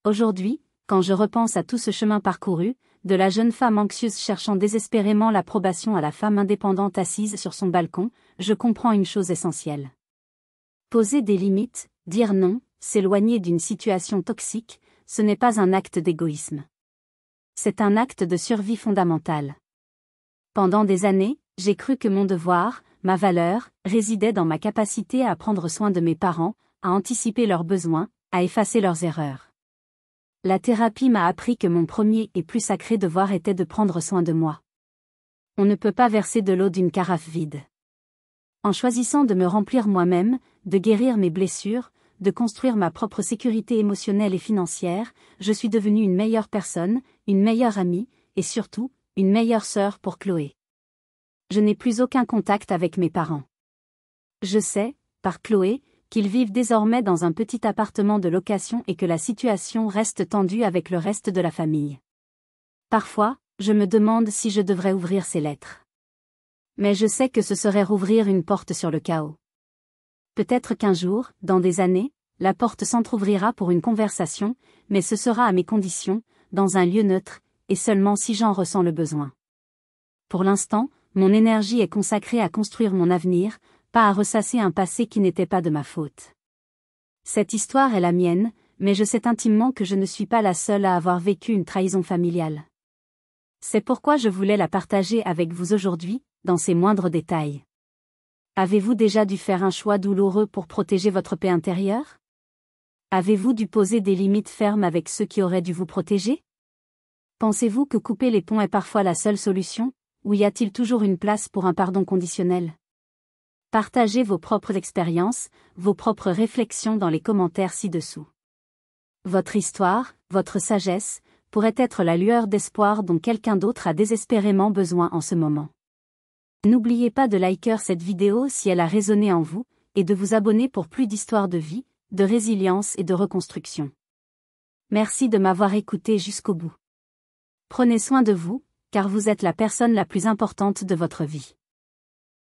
Aujourd'hui, quand je repense à tout ce chemin parcouru, de la jeune femme anxieuse cherchant désespérément l'approbation à la femme indépendante assise sur son balcon, je comprends une chose essentielle. Poser des limites, dire non, s'éloigner d'une situation toxique, ce n'est pas un acte d'égoïsme. C'est un acte de survie fondamentale. Pendant des années, j'ai cru que mon devoir, ma valeur, résidait dans ma capacité à prendre soin de mes parents, à anticiper leurs besoins, à effacer leurs erreurs. La thérapie m'a appris que mon premier et plus sacré devoir était de prendre soin de moi. On ne peut pas verser de l'eau d'une carafe vide. En choisissant de me remplir moi-même, de guérir mes blessures, de construire ma propre sécurité émotionnelle et financière, je suis devenue une meilleure personne, une meilleure amie, et surtout, une meilleure sœur pour Chloé. Je n'ai plus aucun contact avec mes parents. Je sais, par Chloé, qu'ils vivent désormais dans un petit appartement de location et que la situation reste tendue avec le reste de la famille. Parfois, je me demande si je devrais ouvrir ces lettres. Mais je sais que ce serait rouvrir une porte sur le chaos. Peut-être qu'un jour, dans des années, la porte s'entr'ouvrira pour une conversation, mais ce sera à mes conditions, dans un lieu neutre, et seulement si j'en ressens le besoin. Pour l'instant, mon énergie est consacrée à construire mon avenir, pas à ressasser un passé qui n'était pas de ma faute. Cette histoire est la mienne, mais je sais intimement que je ne suis pas la seule à avoir vécu une trahison familiale. C'est pourquoi je voulais la partager avec vous aujourd'hui, dans ses moindres détails. Avez-vous déjà dû faire un choix douloureux pour protéger votre paix intérieure? Avez-vous dû poser des limites fermes avec ceux qui auraient dû vous protéger? Pensez-vous que couper les ponts est parfois la seule solution, ou y a-t-il toujours une place pour un pardon conditionnel? Partagez vos propres expériences, vos propres réflexions dans les commentaires ci-dessous. Votre histoire, votre sagesse, pourrait être la lueur d'espoir dont quelqu'un d'autre a désespérément besoin en ce moment. N'oubliez pas de liker cette vidéo si elle a résonné en vous, et de vous abonner pour plus d'histoires de vie, de résilience et de reconstruction. Merci de m'avoir écouté jusqu'au bout. Prenez soin de vous, car vous êtes la personne la plus importante de votre vie.